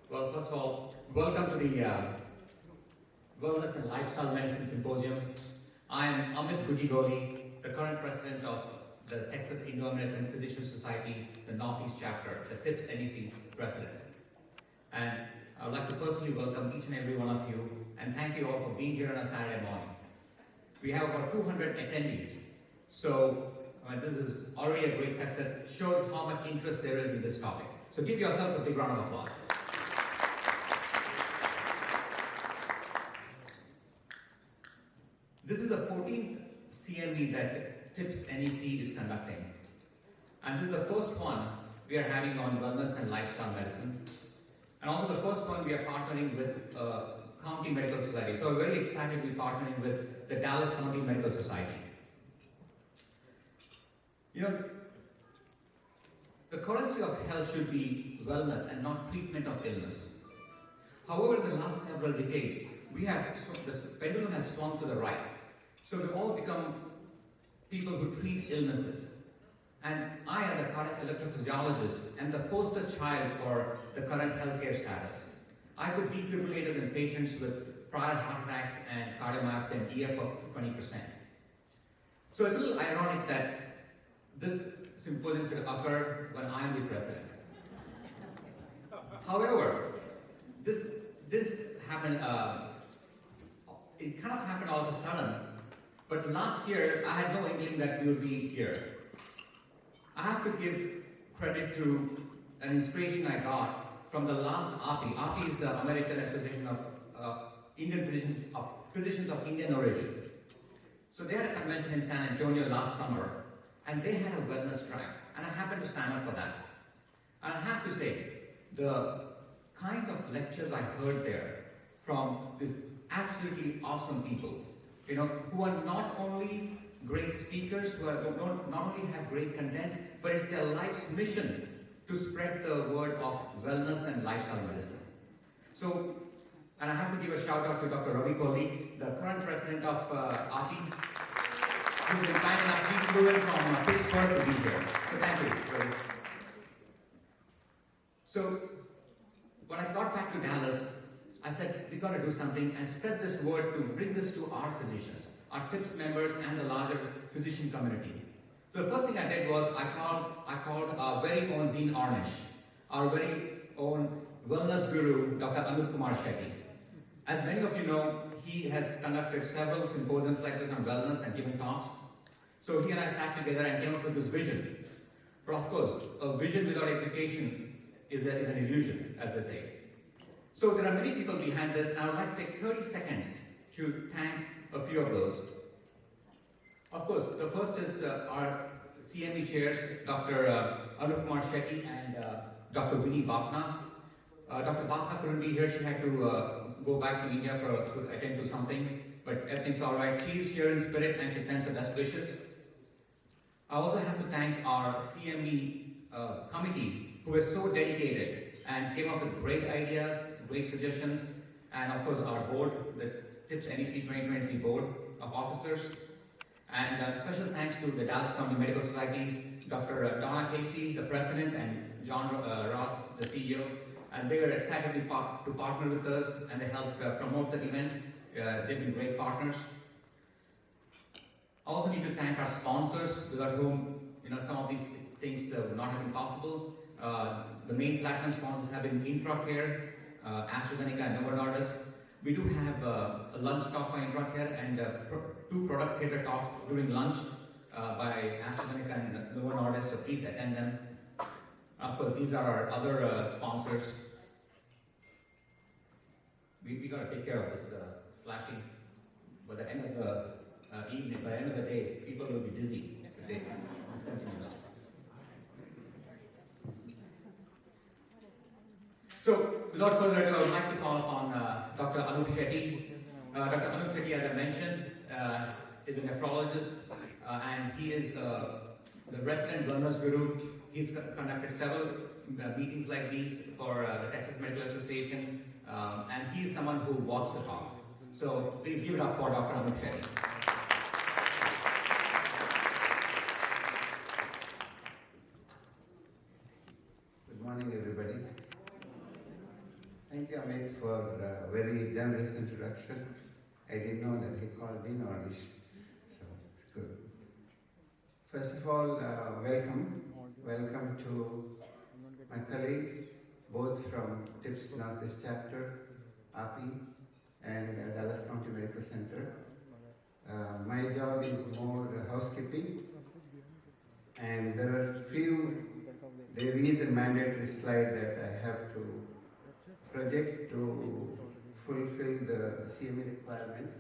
Well, first of all, welcome to the Wellness and Lifestyle Medicine Symposium. I am Amit Gudigoli, the current president of the Texas Indo-American Physician Society, the Northeast chapter, the TIPS NEC president. And I would like to personally welcome each and every one of you and thank you all for being here on a Saturday morning. We have about 200 attendees, so this is already a great success. It shows how much interest there is in this topic. So give yourselves a big round of applause. This is the 14th CME that TIPS NEC is conducting. And this is the first one we are having on wellness and lifestyle medicine. And also the first one we are partnering with County Medical Society. So we're very excited to be partnering with the Dallas County Medical Society. You know, the currency of health should be wellness and not treatment of illness. However, in the last several decades, the pendulum has swung to the right. So we've all become people who treat illnesses. And I, as a cardiac electrophysiologist, am the poster child for the current healthcare status. I put defibrillators in patients with prior heart attacks and cardiomyopathy and EF of 20%. So it's a little ironic that this symposium should occur when I am the president. However, this happened, it kind of happened all of a sudden, but last year I had no inkling that we would be here. I have to give credit to an inspiration I got from the last API. API is the American Association of Physicians of Indian Origin. So they had a convention in San Antonio last summer, and they had a wellness track, and I happened to sign up for that. And I have to say, the kind of lectures I heard there from these absolutely awesome people, who are not only great speakers, who not only have great content, but it's their life's mission to spread the word of wellness and lifestyle medicine. So, and I have to give a shout out to Dr. Ravi Kohli, the current president of API, who's been kind enough, he flew in from Pittsburgh to be here. So thank you, Ravi. So, when I got back to Dallas, I said, we got to do something and spread this word to bring this to our physicians, our TIPS members and the larger physician community. So the first thing I did was I called our very own Dean Ornish, our very own wellness guru, Dr. Anup Kumar Shetty. As many of you know, he has conducted several symposiums like this on wellness and given talks. So he and I sat together and came up with this vision. But of course, a vision without execution is an illusion, as they say. So there are many people behind this, and I would like to take 30 seconds to thank a few of those. Of course, the first is our CME chairs, Dr. Anup Kumar Shetty and Dr. Winnie Bapna. Dr. Bapna couldn't be here. She had to go back to India to attend to something, but everything's all right. She's here in spirit and she sends her best wishes. I also have to thank our CME committee, who is so dedicated and came up with great ideas, great suggestions, and of course our board, the TIPS NEC 2023 Board of Officers. And special thanks to the Dallas County Medical Society, Dr. Donna Casey, the president, and John Roth, the CEO. And they were excited to partner with us, and they helped promote the event. They've been great partners. I also need to thank our sponsors, without whom some of these things would not have been possible. The main platinum sponsors have been IntraCare, AstraZeneca, and Novo Nordisk. We do have a lunch talk by IntraCare and 2 product theater talks during lunch by AstraZeneca and Novo Nordisk, so please attend them. Of course, these are our other sponsors. We got to take care of this flashing. By the end of the evening, by the end of the day, people will be dizzy if they continues. So, without further ado, I would like to call upon Dr. Anup Shetty. Dr. Anup Shetty, as I mentioned, is a nephrologist, and he is the resident wellness guru. He's conducted several meetings like these for the Texas Medical Association, and he's someone who walks the talk. So, please give it up for Dr. Anup Shetty. Good morning, everybody. Thank you, Amit, for a very generous introduction. I didn't know that he called me Nordish, so it's good. First of all, welcome. Welcome to my colleagues, both from TIPS Northeast Chapter, API, and Dallas County Medical Center. My job is more housekeeping, and there is a mandatory slide that I have to project to fulfill the CME requirements.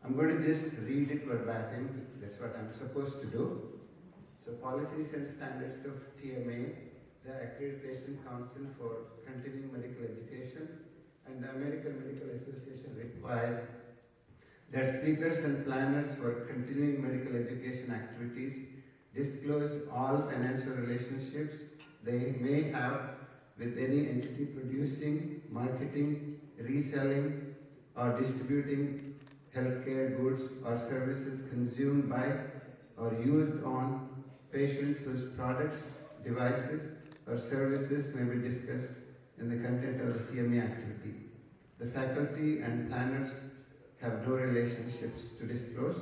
I'm going to just read it verbatim. That's what I'm supposed to do. So, policies and standards of TMA, the Accreditation Council for Continuing Medical Education, and the American Medical Association require that speakers and planners for continuing medical education activities disclose all financial relationships they may have with any entity producing, marketing, reselling, or distributing healthcare goods or services consumed by or used on patients whose products, devices, or services may be discussed in the content of the CME activity. The faculty and planners have no relationships to disclose.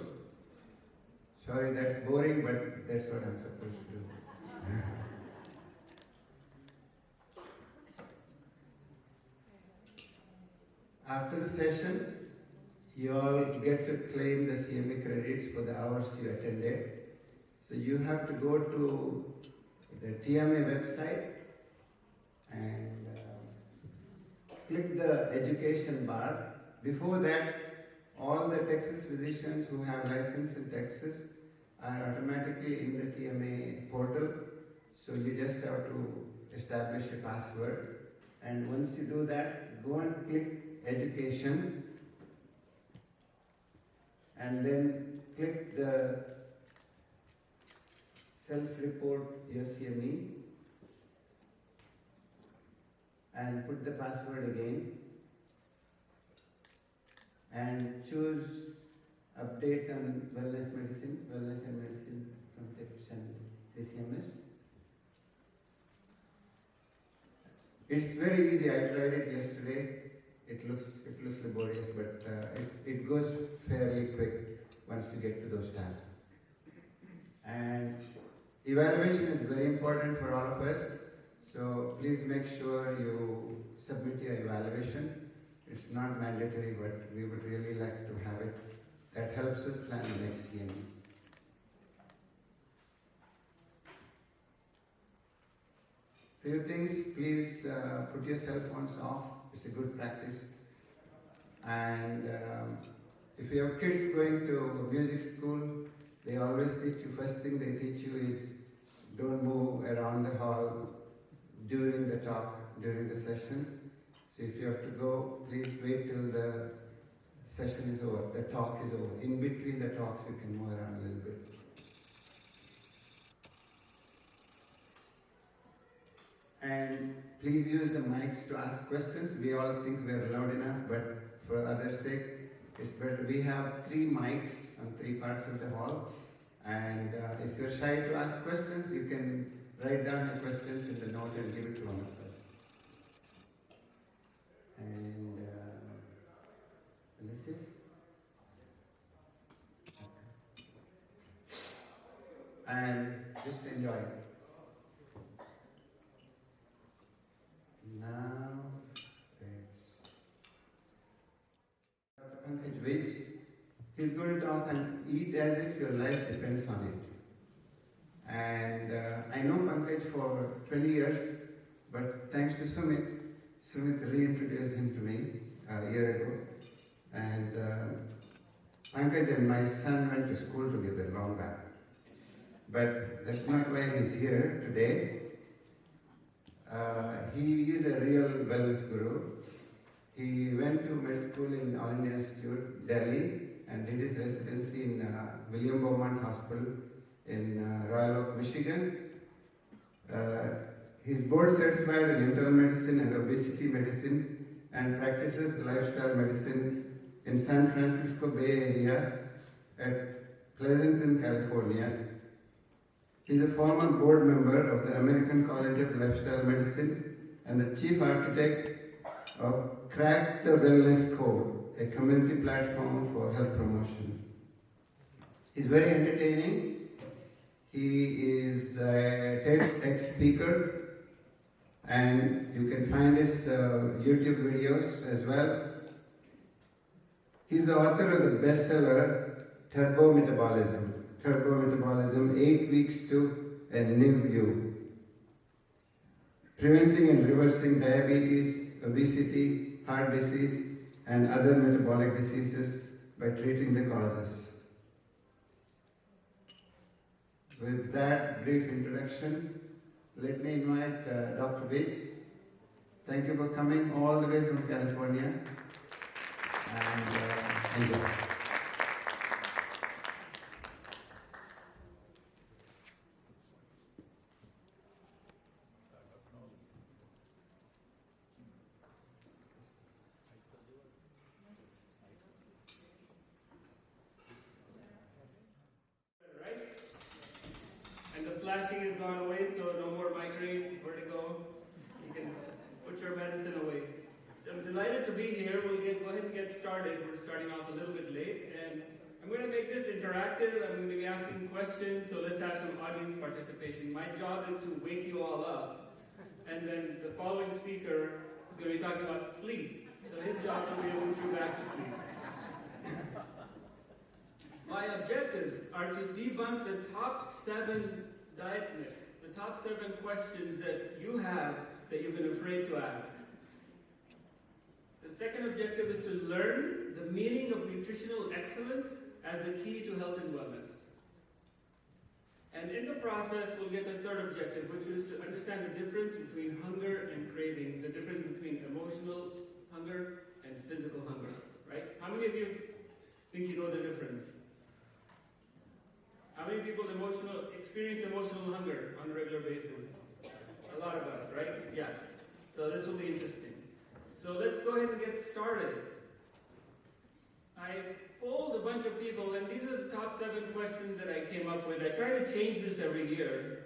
Sorry, that's boring, but that's what I'm supposed to do. After the session, you all get to claim the CME credits for the hours you attended. So you have to go to the TMA website and click the education bar. Before that, all the Texas physicians who have license in Texas are automatically in the TMA portal. So you just have to establish a password. And once you do that, go and click education. And then click the self-report your CME and put the password again and choose update on wellness and medicine from TIPS and TCMS. It's very easy. I tried it yesterday. It looks laborious, but it goes fairly quick once you get to those tabs. And evaluation is very important for all of us. So please make sure you submit your evaluation. It's not mandatory, but we would really like to have it. That helps us plan the next CME. Few things, please put your cell phones off. It's a good practice. And if you have kids going to music school, they always teach you, first thing they teach you is don't move around the hall during the talk, during the session. So if you have to go, please wait till the session is over, the talk is over. In between the talks, you can move around a little bit. And please use the mics to ask questions. We all think we are loud enough, but for others' sake, it's better. We have 3 mics on 3 parts of the hall. And if you're shy to ask questions, you can write down your questions in the note and give it to one of us. And this is. And just enjoy. Now it's Pankaj. He's going to talk and eat as if your life depends on it. And I know Pankaj for 20 years, but thanks to Sumit reintroduced him to me a year ago. And Pankaj and my son went to school together long back. But that's not why he's here today. He is a real wellness guru. He went to med school in All India Institute, Delhi, and did his residency in William Beaumont Hospital in Royal Oak, Michigan. He's board certified in internal medicine and obesity medicine and practices lifestyle medicine in San Francisco Bay Area at Pleasanton, California. He's a former board member of the American College of Lifestyle Medicine and the chief architect of Crack the Wellness Code, a community platform for health promotion. He's very entertaining. He is a TEDx speaker, and you can find his YouTube videos as well. He's the author of the bestseller Turbo Metabolism. 8 weeks to a new you. Preventing and reversing diabetes, obesity, heart disease, and other metabolic diseases by treating the causes. With that brief introduction, let me invite Dr. Vij. Thank you for coming all the way from California. And thank you. And the flashing has gone away, so no more migraines, vertigo. You can put your medicine away. So I'm delighted to be here. We'll go ahead and get started. We're starting off a little bit late, and I'm going to make this interactive. I'm going to be asking questions, so let's have some audience participation. My job is to wake you all up, and then the following speaker is going to be talking about sleep. So his job will be able to go back to sleep. My objectives are to debunk the top 7 diet myths, the top 7 questions that you have that you've been afraid to ask. The second objective is to learn the meaning of nutritional excellence as the key to health and wellness. And in the process, we'll get the third objective, which is to understand the difference between hunger and cravings, the difference between emotional hunger and physical hunger, right? How many of you think you know the difference? How many people experience emotional hunger on a regular basis? A lot of us, right? Yes. So this will be interesting. So let's go ahead and get started. I polled a bunch of people, and these are the top 7 questions that I came up with. I try to change this every year,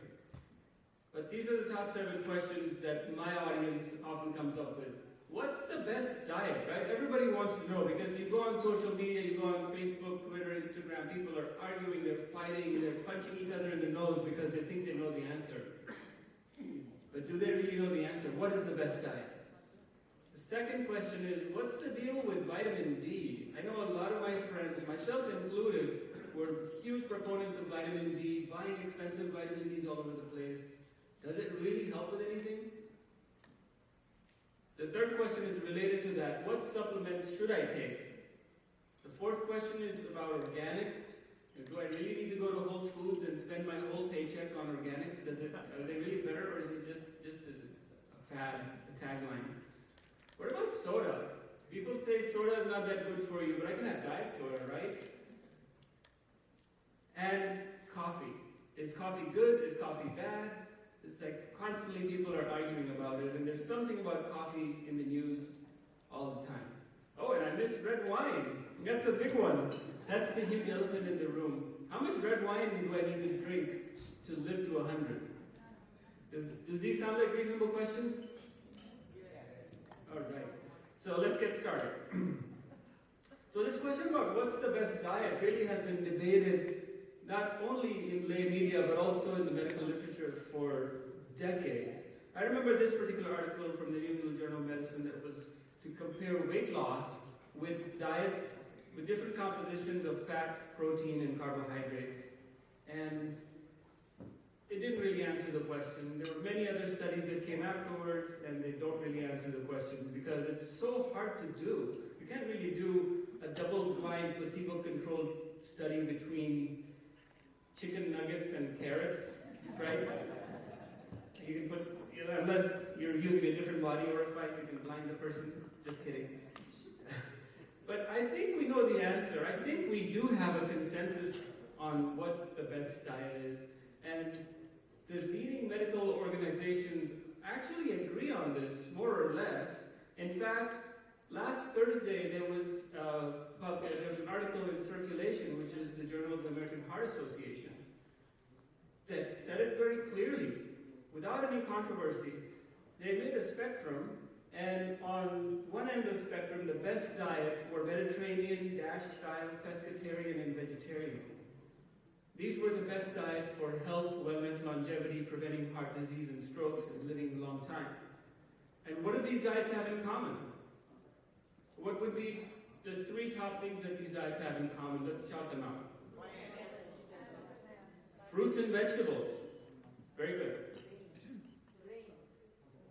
but these are the top 7 questions that my audience often comes up with. What's the best diet, right? Everybody wants to know, because you go on social media, you go on Facebook, Twitter, Instagram, people are arguing, they're fighting, they're punching each other in the nose because they think they know the answer. But do they really know the answer? What is the best diet? The second question is, what's the deal with vitamin D? I know a lot of my friends, myself included, were huge proponents of vitamin D, buying expensive vitamin Ds all over the place. Does it really help with anything? The third question is related to that. What supplements should I take? The fourth question is about organics. Do I really need to go to Whole Foods and spend my whole paycheck on organics? Are they really better, or is it just a fad, a tagline? What about soda? People say soda is not that good for you, but I can have diet soda, right? And coffee. Is coffee good? Is coffee bad? It's like constantly people are arguing about it, and there's something about coffee in the news all the time. Oh, and I missed red wine. That's a big one. That's the huge elephant in the room. How much red wine do I need to drink to live to 100? Does these sound like reasonable questions? All right. So let's get started. So this question about what's the best diet really has been debated not only in lay media, but also in the medical literature for decades. I remember this particular article from the New England Journal of Medicine that was to compare weight loss with diets with different compositions of fat, protein, and carbohydrates. And it didn't really answer the question. There were many other studies that came afterwards, and they don't really answer the question because it's so hard to do. You can't really do a double-blind, placebo-controlled study between chicken nuggets and carrots, right? You can put, unless you're using a different body orifice, you can blind the person. Just kidding. But I think we know the answer. I think we do have a consensus on what the best diet is. And the leading medical organizations actually agree on this, more or less. In fact, last Thursday there was an article in Circulation, which is the Journal of the American Heart Association, that said it very clearly, without any controversy, they made a spectrum, and on one end of the spectrum, the best diets were Mediterranean, DASH-style, pescatarian, and vegetarian. These were the best diets for health, wellness, longevity, preventing heart disease and strokes, and living a long time. And what do these diets have in common? What would be the 3 top things that these diets have in common? Let's shout them out. Fruits and vegetables. Very good.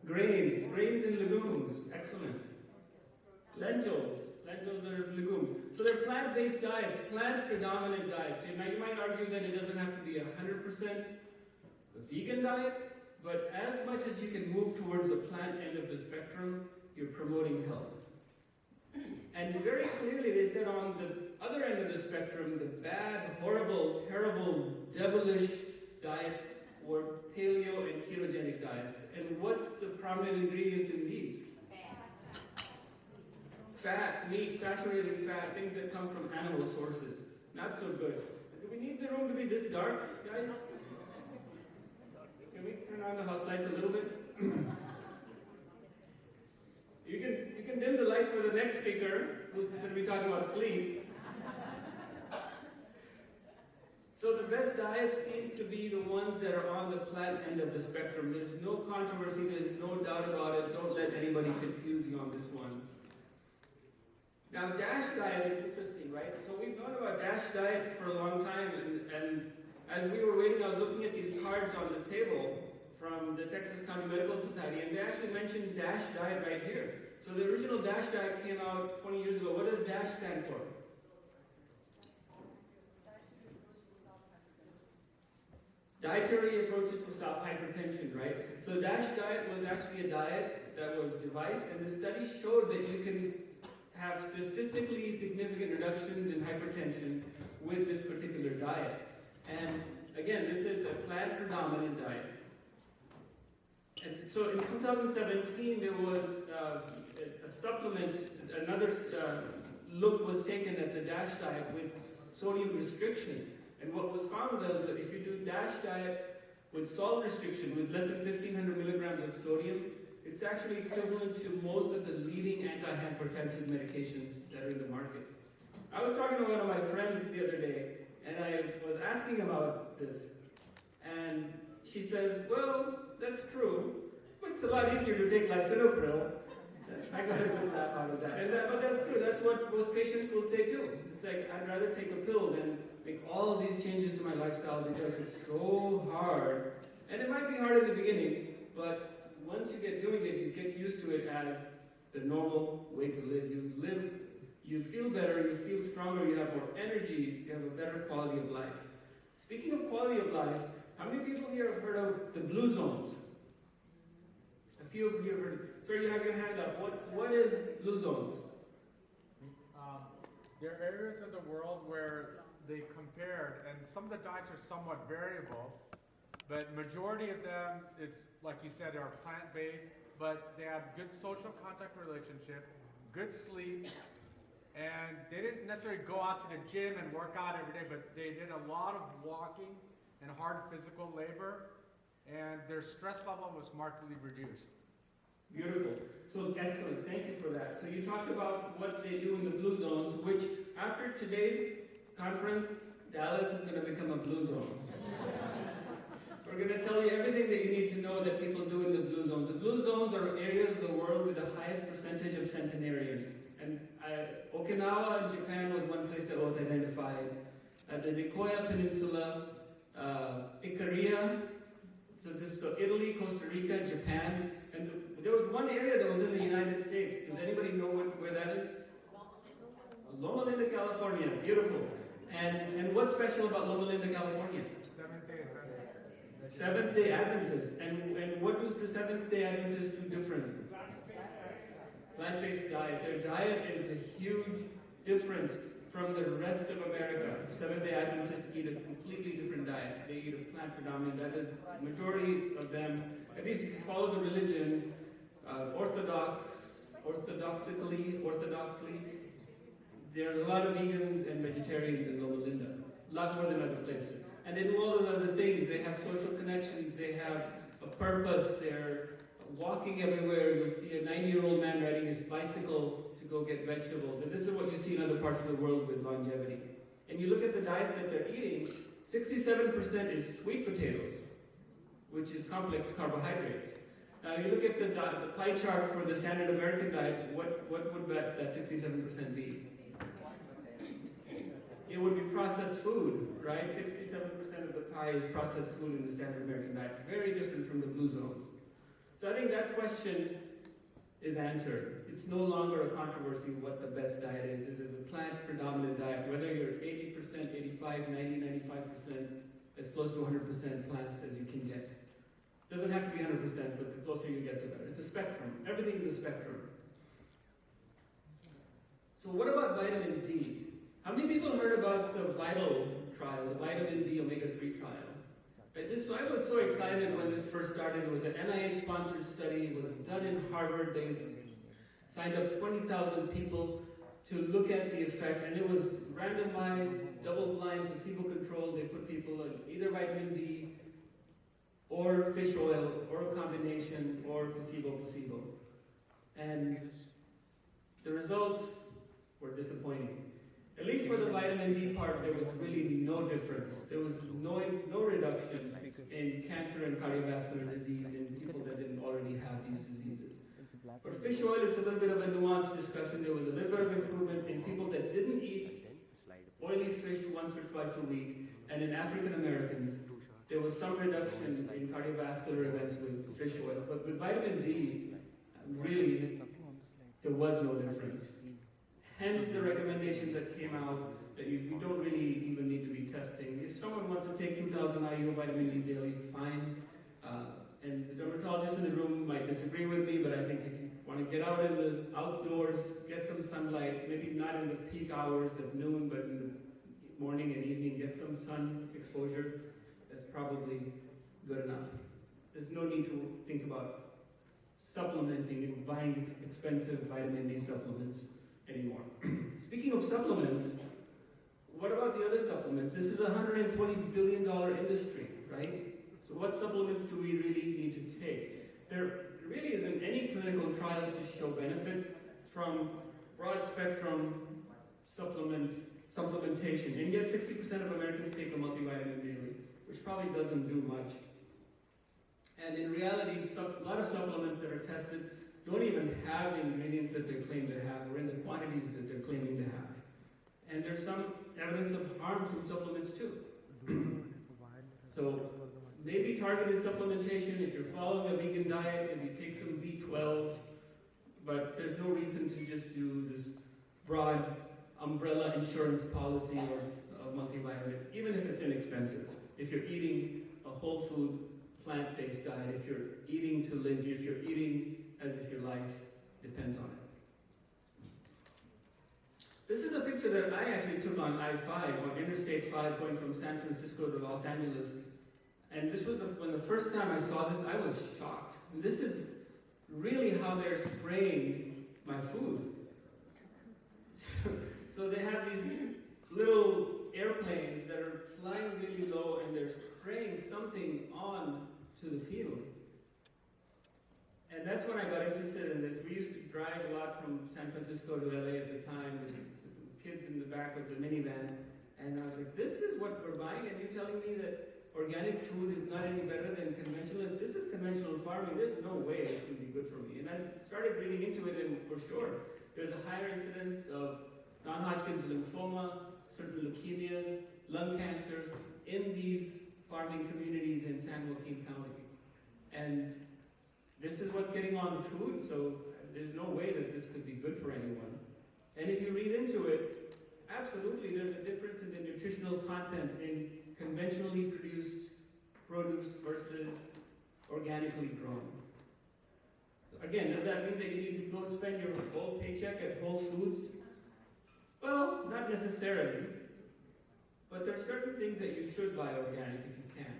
Grains and legumes. Excellent. Lentils are legumes. So they're plant-based diets, plant-predominant diets. So now you might argue that it doesn't have to be 100% a vegan diet, but as much as you can move towards the plant end of the spectrum, you're promoting health. And very clearly they said on the other end of the spectrum, the bad, horrible, terrible, devilish diets were paleo and ketogenic diets. And what's the prominent ingredients in these? Fat, meat, saturated fat, things that come from animal sources. Not so good. Do we need the room to be this dark, guys? Can we turn on the house lights a little bit? You can dim the lights for the next speaker, who's going to be talking about sleep. So the best diet seems to be the ones that are on the plant end of the spectrum. There's no controversy, there's no doubt about it. Don't let anybody confuse you on this one. Now, DASH diet is interesting, right? So we've known about DASH diet for a long time, and as we were waiting, I was looking at these cards on the table from the Texas County Medical Society, and they actually mentioned DASH diet right here. So the original DASH diet came out 20 years ago. What does DASH stand for? Dietary approaches to stop hypertension, right? So DASH diet was actually a diet that was devised, and the study showed that you can have statistically significant reductions in hypertension with this particular diet. And again, this is a plant-predominant diet. And so in 2017, there was a supplement, another look was taken at the DASH diet with sodium restriction. And what was found was that if you do DASH diet with salt restriction, with less than 1,500 milligrams of sodium, it's actually equivalent to most of the leading antihypertensive medications that are in the market. I was talking to one of my friends the other day, and I was asking about this. And she says, well, that's true, but it's a lot easier to take lisinopril. I got a good laugh out of that. But that's true. That's what most patients will say too. It's like, I'd rather take a pill than make all of these changes to my lifestyle because it's so hard. And it might be hard in the beginning, but once you get doing it, you get used to it as the normal way to live. You feel better, you feel stronger, you have more energy, you have a better quality of life. Speaking of quality of life, how many people here have heard of the blue zones? A few of you have heard. Sir, you have your hand up. What is blue zones? There are areas of the world where they compared, and some of the diets are somewhat variable, but majority of them, it's like you said, are plant-based, but they have good social contact relationship, good sleep, and they didn't necessarily go out to the gym and work out every day, but they did a lot of walking and hard physical labor, and their stress level was markedly reduced. Beautiful. So excellent. Thank you for that. So you talked about what they do in the blue zones, which after today's conference, Dallas is going to become a blue zone. We're going to tell you everything that you need to know that people do in the blue zones. The blue zones are areas of the world with the highest percentage of centenarians. And Okinawa in Japan was one place that was identified. The Nicoya Peninsula, Ikaria, so Italy, Costa Rica, Japan, and there was one area that was in the United States. Does anybody know where that is? Loma Linda, California. Beautiful. And what's special about Loma Linda, California? Seventh-day Adventist. Seventh-day Adventist. And what does the Seventh-day Adventist do different? Plant-based diet. Their diet is a huge difference from the rest of America. Seventh-day Adventists eat a completely different diet. They eat a plant-predominant diet. The majority of them, at least if you follow the religion, orthodoxly, there's a lot of vegans and vegetarians in Loma Linda. A lot more than other places. And they do all those other things. They have social connections. They have a purpose. They're walking everywhere. You'll see a 90-year-old man riding his bicycle to go get vegetables. And this is what you see in other parts of the world with longevity. And you look at the diet that they're eating, 67% is sweet potatoes, which is complex carbohydrates. Now you look at the pie chart for the standard American diet, what would that 67% be? It would be processed food, right? 67% of the pie is processed food in the standard American diet. Very different from the blue zones. So I think that question is answered. It's no longer a controversy what the best diet is. It is a plant-predominant diet, whether you're 80%, 85, 90, 95%, as close to 100% plants as you can get. Doesn't have to be 100%, but the closer you get, the better. It's a spectrum. Everything is a spectrum. So what about vitamin D? How many people heard about the VITAL trial, the vitamin D omega-3 trial? Right, I was so excited when this first started. It was an NIH-sponsored study. It was done in Harvard. They signed up 20,000 people to look at the effect, and it was randomized, double-blind, placebo-controlled. They put people on either vitamin D or fish oil, or a combination, or placebo. And the results were disappointing. At least for the vitamin D part, there was really no difference. There was no reduction in cancer and cardiovascular disease in people that didn't already have these diseases. For fish oil, it's a little bit of a nuanced discussion. There was a little bit of improvement in people that didn't eat oily fish once or twice a week, and in African Americans, there was some reduction in cardiovascular events with fish oil. But with vitamin D, really, there was no difference. Hence the recommendations that came out that you don't really even need to be testing. If someone wants to take 2,000 IU of vitamin D daily, fine. And the dermatologists in the room might disagree with me, but I think if you want to get out in the outdoors, get some sunlight, maybe not in the peak hours at noon, but in the morning and evening, get some sun exposure, that's probably good enough. There's no need to think about supplementing and buying expensive vitamin D supplements anymore. Speaking of supplements, what about the other supplements? This is a $120 billion industry, right? So what supplements do we really need to take? There really isn't any clinical trials to show benefit from broad spectrum supplementation. And yet 60% of Americans take a multivitamin daily, which probably doesn't do much. And in reality, a lot of supplements that are tested don't even have the ingredients that they claim to have, or in the quantities that they're claiming to have. And there's some evidence of harm from supplements too. So maybe targeted supplementation, if you're following a vegan diet, maybe take some B12, but there's no reason to just do this broad umbrella insurance policy or multivitamin, even if it's inexpensive. If you're eating a whole food, plant-based diet, if you're eating to live, if you're eating as if your life depends on it. This is a picture that I actually took on I-5, on Interstate 5, going from San Francisco to Los Angeles. And this was when the first time I saw this, I was shocked. And this is really how they're spraying my food. So they have these little airplanes that are flying really low, and they're spraying something on to the field. And that's when I got interested in this. We used to drive a lot from San Francisco to LA at the time, with the kids in the back of the minivan. And I was like, this is what we're buying, and you're telling me that organic food is not any better than conventional? If this is conventional farming, there's no way this can be good for me. And I started reading into it, and for sure, there's a higher incidence of non-Hodgkin's lymphoma, certain leukemias, lung cancers in these farming communities in San Joaquin County. And this is what's getting on the food, so there's no way that this could be good for anyone. And if you read into it, absolutely there's a difference in the nutritional content in conventionally produced produce versus organically grown. Again, does that mean that you need to go spend your whole paycheck at Whole Foods? Well, not necessarily. But there are certain things that you should buy organic if you can.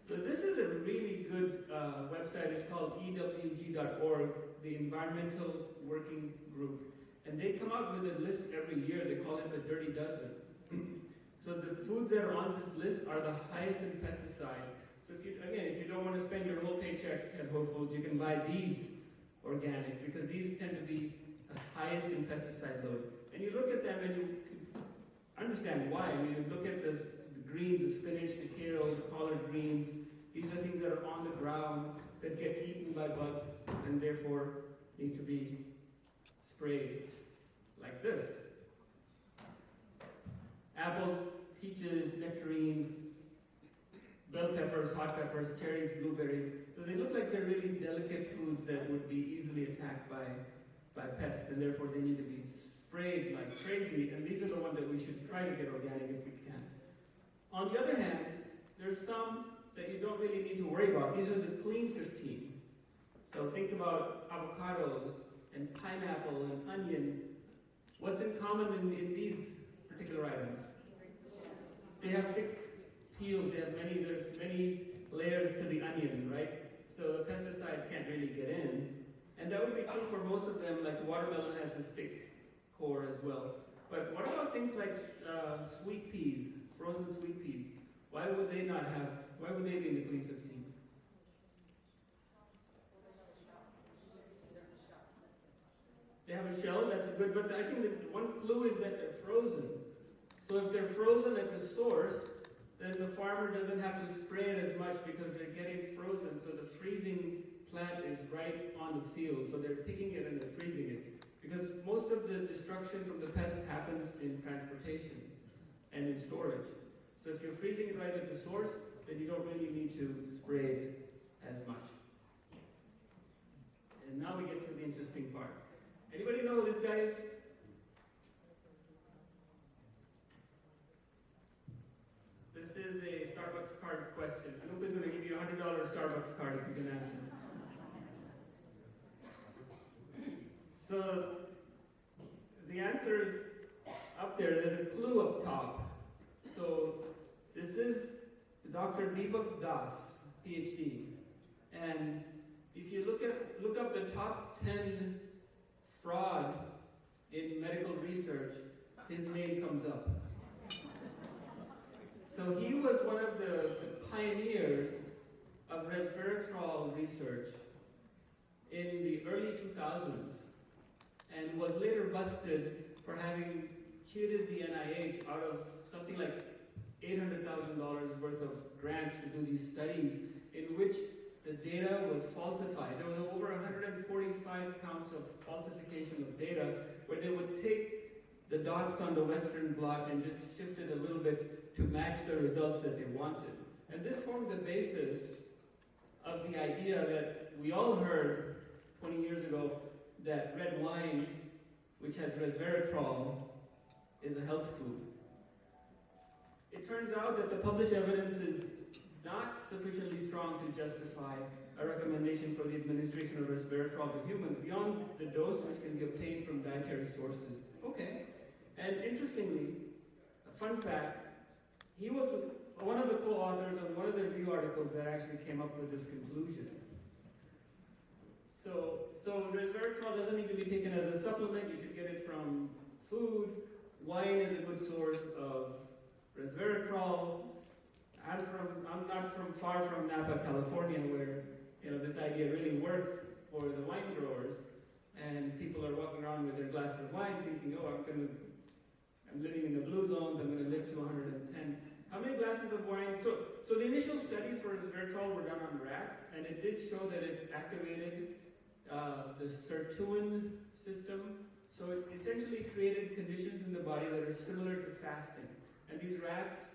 So this is a really good website. It's called EWG.org, the Environmental Working Group. And they come out with a list every year. They call it the Dirty Dozen. So the foods that are on this list are the highest in pesticides. So if you don't want to spend your whole paycheck at Whole Foods, you can buy these organic because these tend to be the highest in pesticide load. And you look at them and you understand why. I mean, you look at the greens, the spinach, the kale, the collard greens. These are things that are on the ground that get eaten by bugs and therefore need to be sprayed like this. Apples, peaches, nectarines, bell peppers, hot peppers, cherries, blueberries. So they look like they're really delicate foods that would be easily attacked by pests, and therefore they need to be sprayed like crazy, and these are the ones that we should try to get organic if we can. On the other hand, there's some that you don't really need to worry about. These are the clean 15. So think about avocados and pineapple and onion. What's in common in these particular items? They have thick peels, there's many layers to the onion, right? So the pesticide can't really get in. And that would be true for most of them, like watermelon has this thick core as well. But what about things like sweet peas, frozen sweet peas? Why would they be in the clean 15? They have a shell, that's good, but I think that one clue is that they're frozen. So if they're frozen at the source, then the farmer doesn't have to spray it as much because they're getting frozen. So the freezing plant is right on the field. So they're picking it and they're freezing it. Because most of the destruction from the pests happens in transportation and in storage. So if you're freezing it right at the source, then you don't really need to spray it as much. And now we get to the interesting part. Anybody know who this guy is? This is a Starbucks card question. Anup is going to give you a $100 Starbucks card if you can answer. So the answer is up there. There's a clue up top. So this is Dr. Deepak Das, PhD. And if you look up the top 10 fraud in medical research, his name comes up. So he was one of the pioneers of resveratrol research in the early 2000s and was later busted for having cheated the NIH out of something like $800,000 worth of grants to do these studies in which the data was falsified. There was over 145 counts of falsification of data where they would take the dots on the Western blot and just shift it a little bit to match the results that they wanted. And this formed the basis of the idea that we all heard 20 years ago that red wine, which has resveratrol, is a health food. It turns out that the published evidence is not sufficiently strong to justify a recommendation for the administration of resveratrol to humans beyond the dose which can be obtained from dietary sources. Okay. And interestingly, a fun fact, he was one of the co-authors of one of the review articles that actually came up with this conclusion. So resveratrol doesn't need to be taken as a supplement. You should get it from food. Wine is a good source of resveratrol. I'm not from far from Napa, California, where this idea really works for the wine growers, and people are walking around with their glass of wine, thinking, "Oh, I'm living in the blue zones. I'm going to live to 110." How many glasses of wine? So the initial studies for resveratrol were done on rats, and it did show that it activated the sirtuin system. So it essentially created conditions in the body that are similar to fasting. And these rats'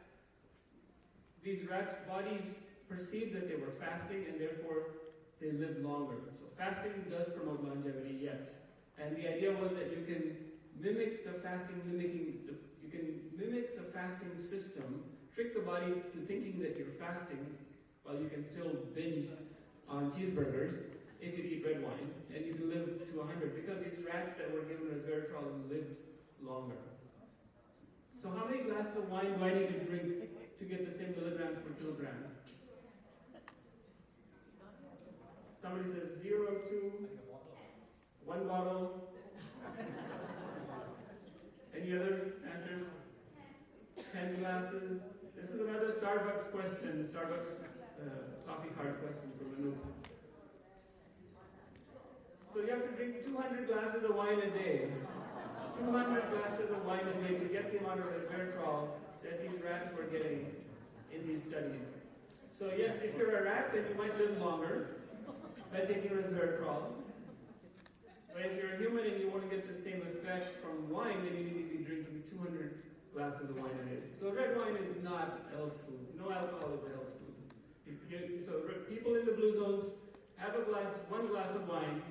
bodies perceived that they were fasting, and therefore they lived longer. So fasting does promote longevity, yes. And the idea was that you can mimic the fasting system, trick the body to thinking that you're fasting while you can still binge on cheeseburgers if you eat red wine, and you can live to 100 because these rats that were given resveratrol lived longer. So how many glasses of wine do I need to drink to get the same milligrams per kilogram? Somebody says 0, 2, 1 bottle. Any other answers? 10 glasses. This is another Starbucks question. Starbucks coffee card question from Anoop. So you have to drink 200 glasses of wine a day. 200 glasses of wine a day to get the amount of resveratrol that these rats were getting in these studies. So yes, if you're a rat, then you might live longer by taking resveratrol. But if you're a human and you want to get the same effect from wine, then you need to be drinking 200 glasses of wine a day. So red wine is not a health food. No alcohol is a health food. So people in the blue zones have one glass of wine,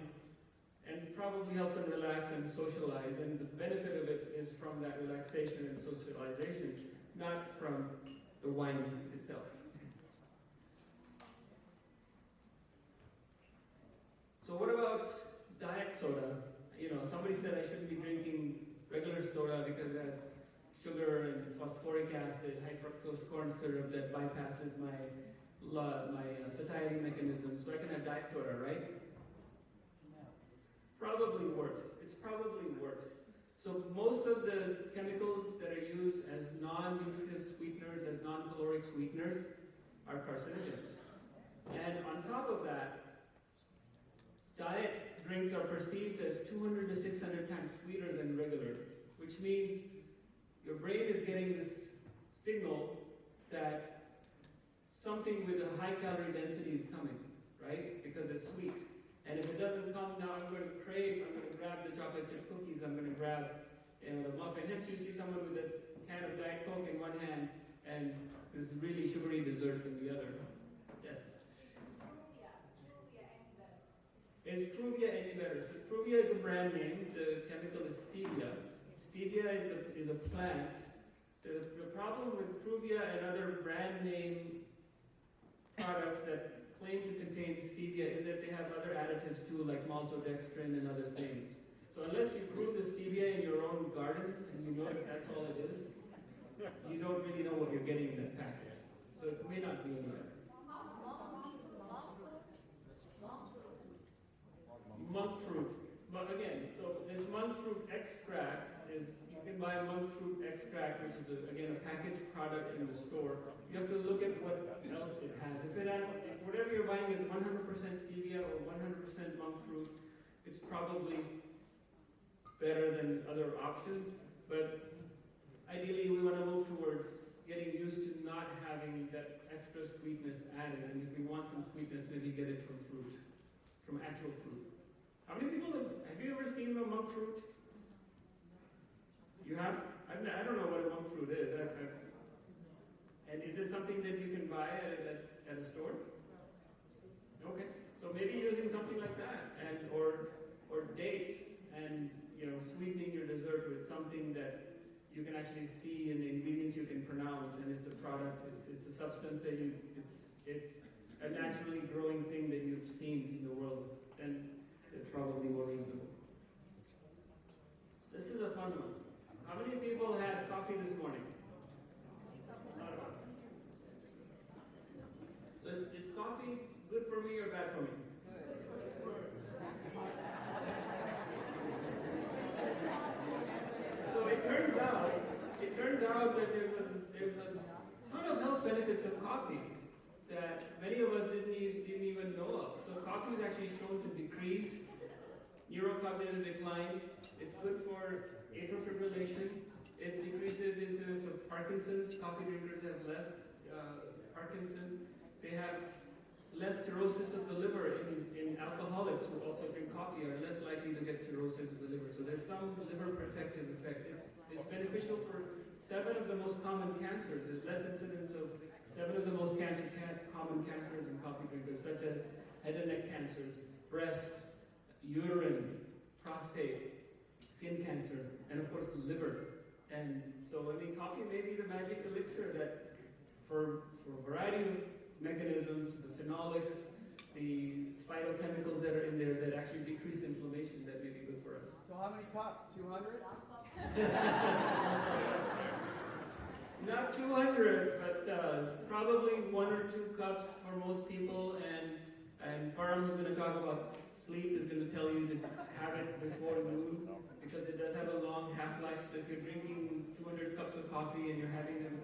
and probably helps them relax and socialize. And the benefit of it is from that relaxation and socialization, not from the wine itself. So what about diet soda? You know, somebody said I shouldn't be drinking regular soda because it has sugar and phosphoric acid, high fructose corn syrup that bypasses my satiety mechanism. So I can have diet soda, right? Probably worse. It's probably worse. So most of the chemicals that are used as non-nutritive sweeteners, as non-caloric sweeteners, are carcinogens. And on top of that, diet drinks are perceived as 200 to 600 times sweeter than regular, which means your brain is getting this signal that something with a high calorie density is coming, right? Because it's sweet. And if it doesn't come, now I'm going to crave, I'm going to grab the chocolate chip cookies, I'm going to grab the muffin. Hence you see someone with a can of Diet Coke in one hand and this really sugary dessert in the other. Yes? Is Truvia any better? So Truvia is a brand name, the chemical is stevia. Stevia is a plant. The problem with Truvia and other brand name products that claim to contain stevia is that they have other additives too, like maltodextrin and other things. So unless you grew the stevia in your own garden and you know that that's all it is, you don't really know what you're getting in that packet. So it may not be any better. Monk fruit. But again, so this monk fruit extract is, you can buy monk fruit extract, which is again a packaged product in the store. You have to look at what else it has. If whatever you're buying is 100% stevia or 100% monk fruit, it's probably better than other options. But ideally, we want to move towards getting used to not having that extra sweetness added. And if we want some sweetness, maybe get it from fruit, from actual fruit. How many people have you ever seen the monk fruit? You have? I don't know what a monk fruit is. And is it something that you can buy at a store? Okay, so maybe using something like that, and or dates, and sweetening your dessert with something that you can actually see in the ingredients you can pronounce, and it's a product, it's a substance that it's a naturally growing thing that you've seen in the world, then it's probably more reasonable. This is a fun one. How many people had coffee this morning? So is coffee good for me or bad for me? So it turns out that there's a ton of health benefits of coffee that many of us didn't even know of. So coffee is actually shown to decrease neurocognitive decline. It's good for atrial fibrillation. It decreases the incidence of Parkinson's. Coffee drinkers have less Parkinson's. They have less cirrhosis of the liver. In alcoholics who also drink coffee are less likely to get cirrhosis of the liver. So there's some liver protective effect. It's beneficial for 7 of the most common cancers. There's less incidence of 7 of the most common cancers in coffee drinkers, such as head and neck cancers, breast, uterine, prostate, skin cancer, and of course the liver. And so, coffee may be the magic elixir that, for a variety of mechanisms, the phenolics, the phytochemicals that are in there that actually decrease inflammation, that may be good for us. So how many cups? 200? Not 200, but probably 1 or 2 cups for most people. And Param, who's going to talk about sleep, is going to tell you to have it before noon because it does have a long half-life. So if you're drinking 200 cups of coffee and you're having them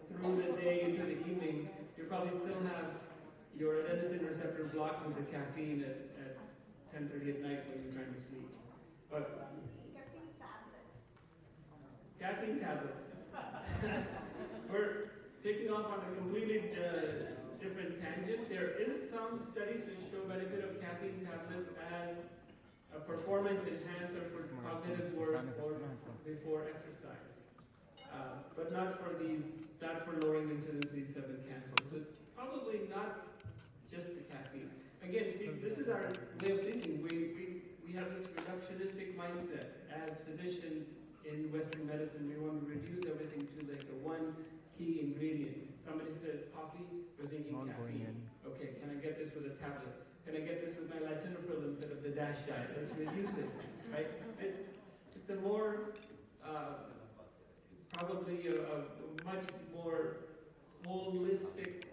through the day into the evening, you probably still have your adenosine receptor blocked with the caffeine at 10:30 at night when you're trying to sleep. But caffeine tablets. We're taking off on a completely different tangent. There is some studies that show benefit of caffeine tablets as a performance enhancer for cognitive work or before exercise, but not for lowering incidence of these 7 cancers. So it's probably not just the caffeine. Again, see, this is our way of thinking. We have this reductionistic mindset as physicians in Western medicine. We want to reduce everything to like the one key ingredient. Somebody says coffee, we're thinking caffeine. Okay, can I get this with a tablet? Can I get this with my lisinopril instead of the DASH diet? Let's reduce it, right? It's a more, probably a much more holistic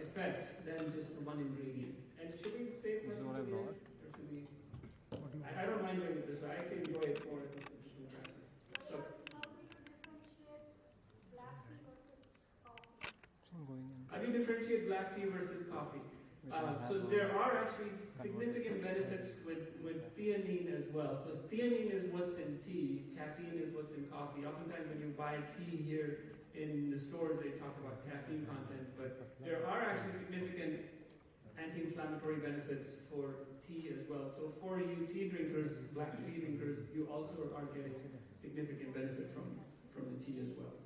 effect than just one ingredient. And should we say it or should we? I don't mind doing it this way. I actually enjoy it more. So, how do you differentiate black tea versus coffee? So there are actually significant benefits with theanine as well. So theanine is what's in tea, caffeine is what's in coffee. Oftentimes when you buy tea here in the stores, they talk about caffeine content, but there are actually significant anti-inflammatory benefits for tea as well. So for you tea drinkers, black tea drinkers, you also are getting significant benefit from the tea as well.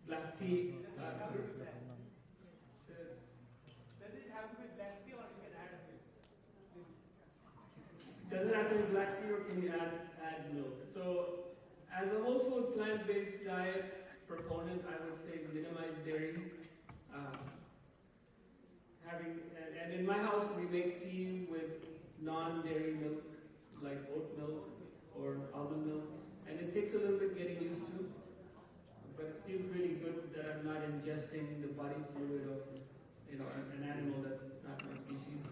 Black tea. Does it have to be black tea or can you add milk? So as a whole food plant-based diet proponent, I would say minimize dairy. And in my house we make tea with non-dairy milk, like oat milk or almond milk, and it takes a little bit getting used to, but it feels really good that I'm not ingesting the body fluid of an animal that's not my species.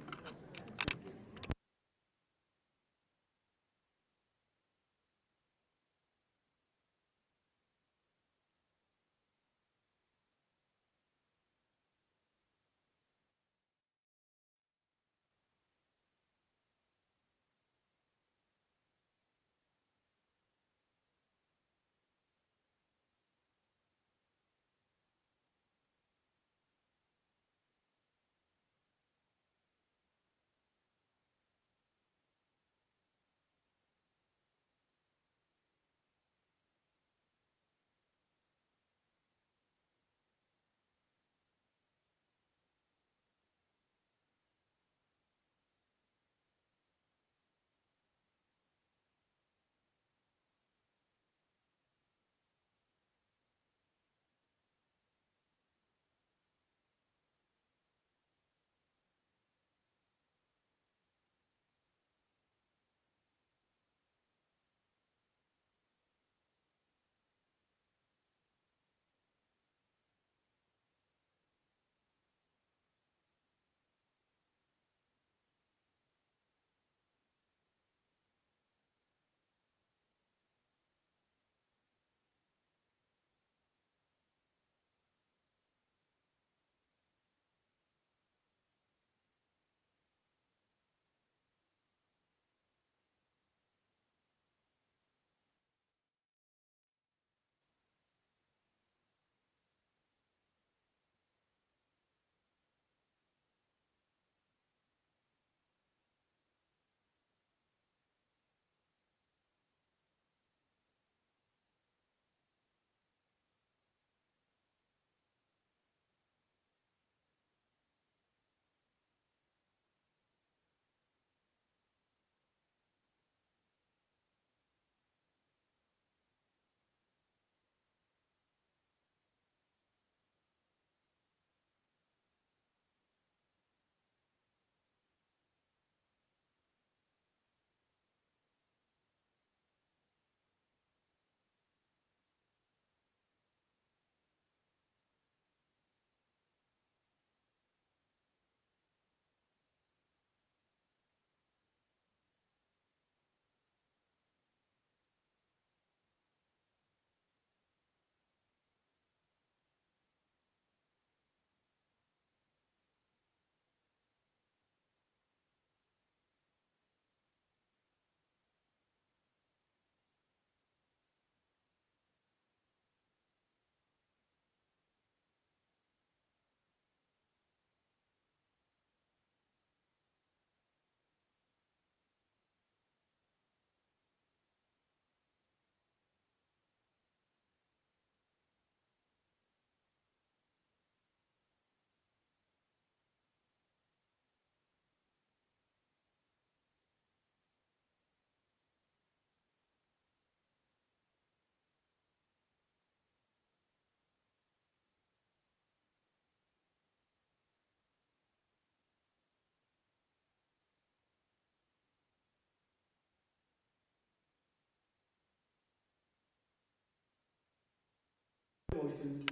emotions,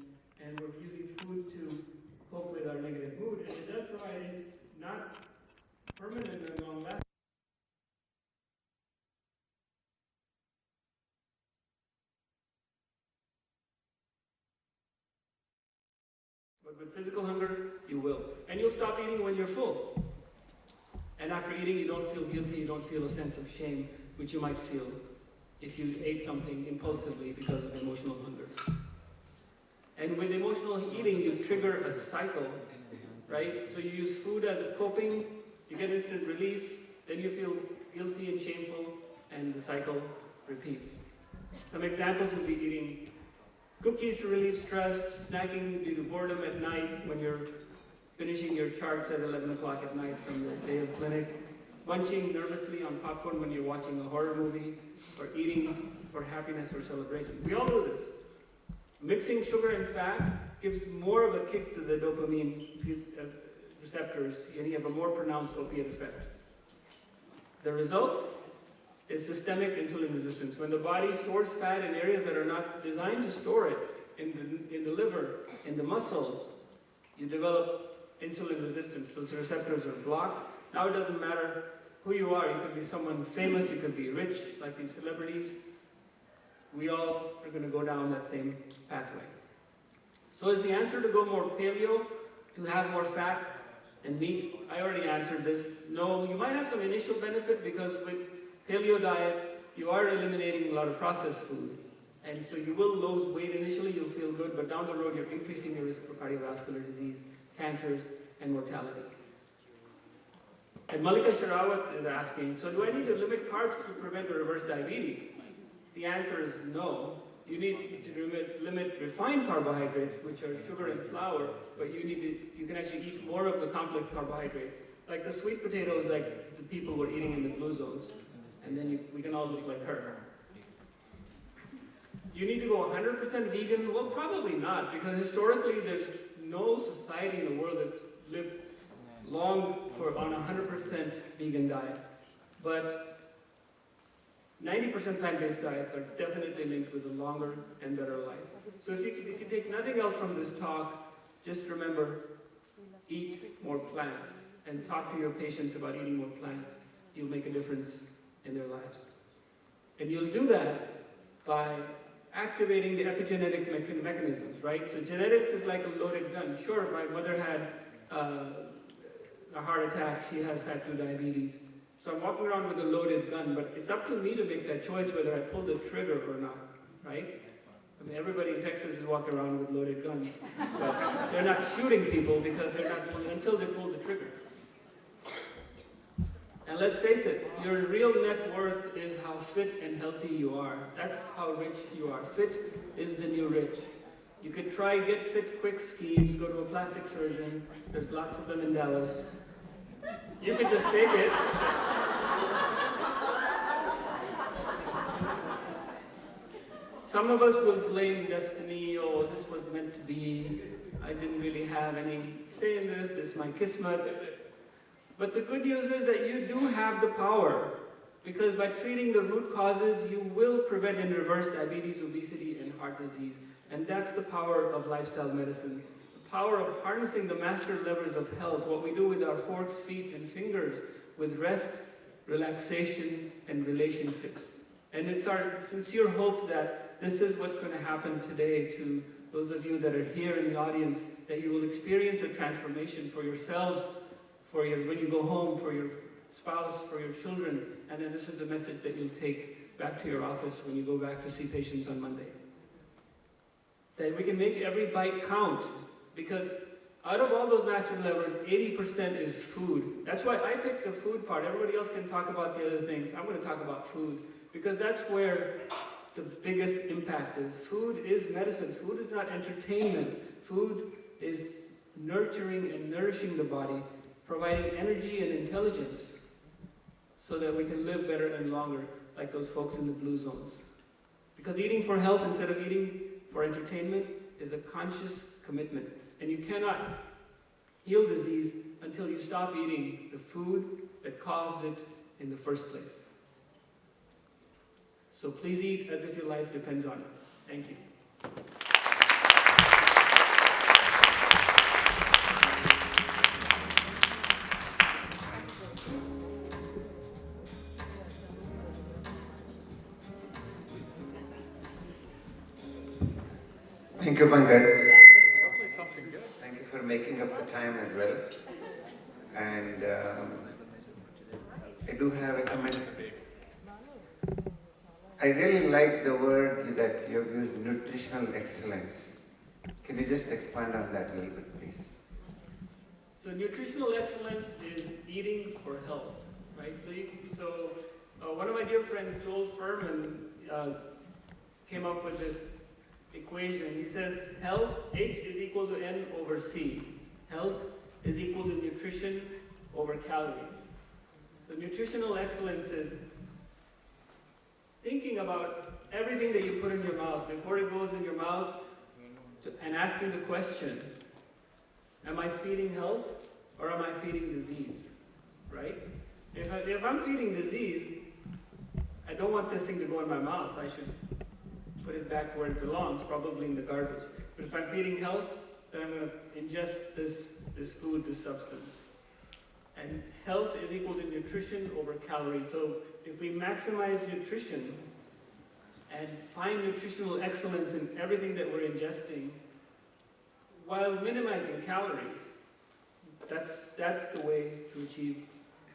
and we're using food to cope with our negative mood. And it does provide, it's not permanent and long lasting. But with physical hunger, you will. And you'll stop eating when you're full. And after eating, you don't feel guilty, you don't feel a sense of shame, which you might feel if you ate something impulsively because of emotional hunger. And with emotional eating, you trigger a cycle, right? So you use food as a coping, you get instant relief, then you feel guilty and shameful, and the cycle repeats. Some examples would be eating cookies to relieve stress, snacking due to boredom at night when you're finishing your charts at 11 o'clock at night from the day of clinic, munching nervously on popcorn when you're watching a horror movie, or eating for happiness or celebration. We all know this. Mixing sugar and fat gives more of a kick to the dopamine receptors, and you have a more pronounced opiate effect. The result is systemic insulin resistance. When the body stores fat in areas that are not designed to store it, in the liver, in the muscles, you develop insulin resistance. Those receptors are blocked. Now it doesn't matter who you are. You could be someone famous, you could be rich, like these celebrities. We all are going to go down that same pathway. So is the answer to go more paleo, to have more fat and meat? I already answered this. No, you might have some initial benefit because with paleo diet, you are eliminating a lot of processed food. And so you will lose weight initially, you'll feel good, but down the road you're increasing your risk for cardiovascular disease, cancers, and mortality. And Malika Sharawat is asking, so do I need to limit carbs to prevent or reverse diabetes? The answer is no. You need to limit refined carbohydrates, which are sugar and flour, but you can actually eat more of the complex carbohydrates. Like the sweet potatoes like the people were eating in the blue zones. And then we can all look like her. You need to go 100% vegan? Well, probably not, because historically there's no society in the world that's lived long on a 100% vegan diet. But 90% plant-based diets are definitely linked with a longer and better life. So if you take nothing else from this talk, just remember, eat more plants and talk to your patients about eating more plants. You'll make a difference in their lives. And you'll do that by activating the epigenetic mechanisms, right? So genetics is like a loaded gun. Sure, my mother had a heart attack, she has type 2 diabetes. So I'm walking around with a loaded gun, but it's up to me to make that choice whether I pull the trigger or not, right? I mean, everybody in Texas is walking around with loaded guns, but they're not shooting people because they're not until they pull the trigger. And let's face it, your real net worth is how fit and healthy you are. That's how rich you are. Fit is the new rich. You could try get fit quick schemes, go to a plastic surgeon. There's lots of them in Dallas. You could just take it. Some of us will blame destiny, oh, this was meant to be. I didn't really have any say in this, this is my kismet. But the good news is that you do have the power, because by treating the root causes, you will prevent and reverse diabetes, obesity, and heart disease. And that's the power of lifestyle medicine. The power of harnessing the master levers of health, what we do with our forks, feet, and fingers, with rest, relaxation, and relationships. And it's our sincere hope that this is what's going to happen today to those of you that are here in the audience, that you will experience a transformation for yourselves, when you go home, for your spouse, for your children, and then this is the message that you'll take back to your office when you go back to see patients on Monday. That we can make every bite count, because out of all those master levers, 80% is food. That's why I picked the food part. Everybody else can talk about the other things. I'm going to talk about food, because that's where the biggest impact is. Food is medicine. Food is not entertainment. Food is nurturing and nourishing the body, providing energy and intelligence so that we can live better and longer like those folks in the blue zones. Because eating for health instead of eating for entertainment is a conscious commitment. And you cannot heal disease until you stop eating the food that caused it in the first place. So please eat as if your life depends on it. Thank you. Thank you, Pankaj. Hopefully something good. Thank you for making up the time as well. And I do have a comment. I really like the word that you have used, nutritional excellence. Can you just expand on that a little bit, please? So nutritional excellence is eating for health, right? One of my dear friends, Joel Furman, came up with this equation. He says health, H is equal to N over C. Health is equal to nutrition over calories. So nutritional excellence is thinking about everything that you put in your mouth before it goes in your mouth and asking the question, am I feeding health or am I feeding disease, right? If I'm feeding disease, I don't want this thing to go in my mouth. I should put it back where it belongs, probably in the garbage. But if I'm feeding health, then I'm going to ingest this food, this substance. And health is equal to nutrition over calories. So if we maximize nutrition and find nutritional excellence in everything that we're ingesting, while minimizing calories, that's the way to achieve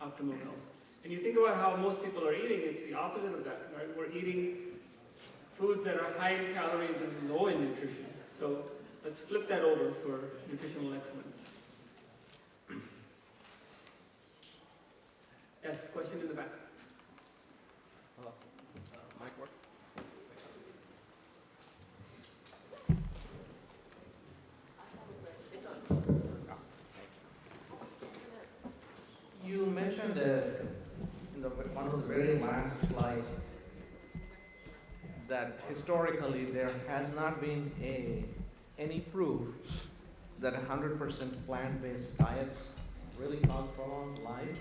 optimal health. And you think about how most people are eating, it's the opposite of that, right? We're eating foods that are high in calories and low in nutrition. So let's flip that over for nutritional excellence. Yes, question in the back. Mic work? You mentioned in one of the very last slides that historically there has not been any proof that 100% plant-based diets really help prolong life.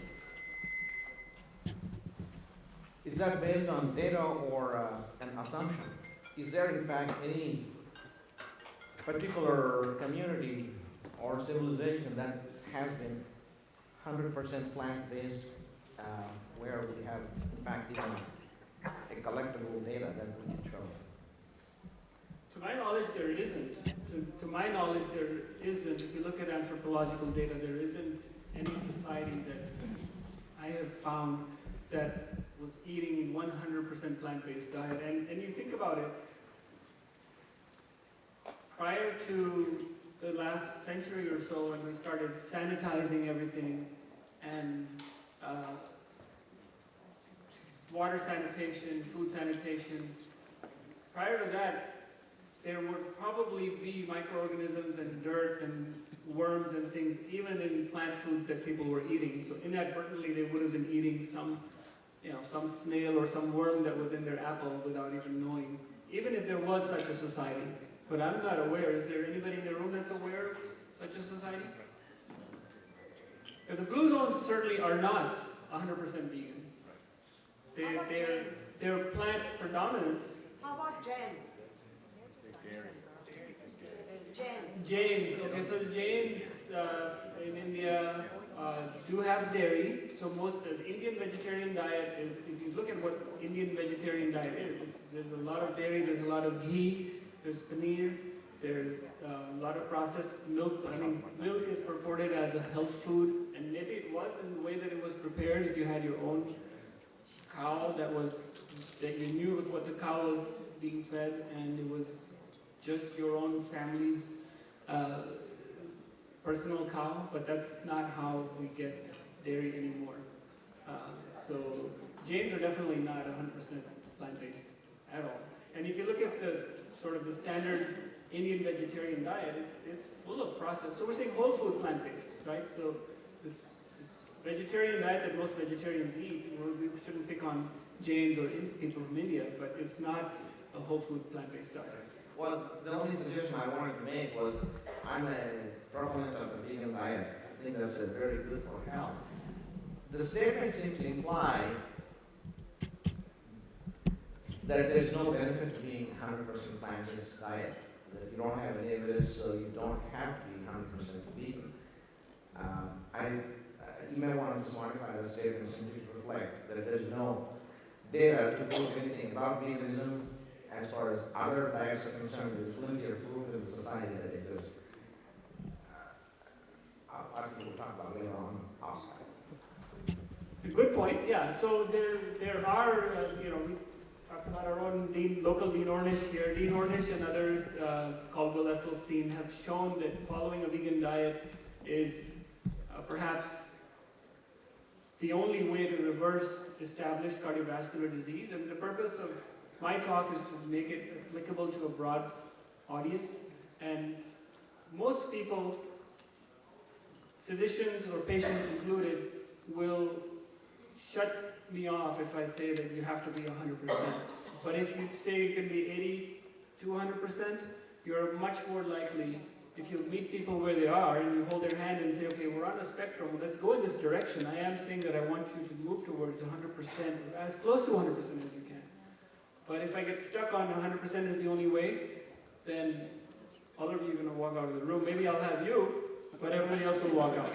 Is that based on data or an assumption? Is there in fact any particular community or civilization that has been 100% plant-based, where we have, in fact, even a collectible data that we can show? To my knowledge, there isn't. To my knowledge, there isn't. If you look at anthropological data, there isn't any society that I have found that was eating 100% plant-based diet. And you think about it, prior to the last century or so, when we started sanitizing everything and water sanitation, food sanitation, prior to that, there would probably be microorganisms and dirt and worms and things, even in plant foods that people were eating. So inadvertently, they would have been eating some snail or some worm that was in their apple without even knowing, even if there was such a society. But I'm not aware. Is there anybody in the room that's aware of such a society? Because the blue zones certainly are not 100% vegan. They're plant predominant. How about Jains? Jains. Okay, so the Jains in India do have dairy. So the Indian vegetarian diet is, if you look at what Indian vegetarian diet is, there's a lot of dairy, there's a lot of ghee, there's paneer, there's a lot of processed milk. I mean, milk is purported as a health food, and maybe it was in the way that it was prepared. If you had your own cow that you knew what the cow was being fed, and it was just your own family's personal cow, but that's not how we get dairy anymore. So Jains are definitely not 100% plant-based at all. And if you look at the sort of the standard Indian vegetarian diet, it's full of processed. So we're saying whole food plant-based, right? So this vegetarian diet that most vegetarians eat, we shouldn't pick on Jains or people from India, but it's not a whole food plant-based diet. Well, the only suggestion I wanted to make was I'm a proponent of the vegan diet. I think that's very good for health. The statement seems to imply that there's no benefit to being 100% plant-based diet, that you don't have any evidence, so you don't have to be 100% vegan. You may want to just modify the statement simply to reflect that there's no data to prove anything about veganism as far as other diets are concerned, there's plenty of food in the society that exists. I think we'll talk about later on outside. Good point. Yeah. So there are we talked about our own local Dean Ornish here. Dean Ornish and others, Caldwell Esselstyn, have shown that following a vegan diet is perhaps the only way to reverse established cardiovascular disease. And the purpose of my talk is to make it applicable to a broad audience. And most people, physicians or patients included, will shut me off if I say that you have to be 100%. But if you say you can be 80 to 100%, you're much more likely, if you meet people where they are and you hold their hand and say, okay, we're on a spectrum, let's go in this direction. I am saying that I want you to move towards 100%, as close to 100% as you can. But if I get stuck on 100% is the only way, then all of you are going to walk out of the room. Maybe I'll have you, but everybody else will walk out.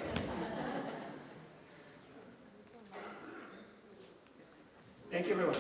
Thank you, everyone.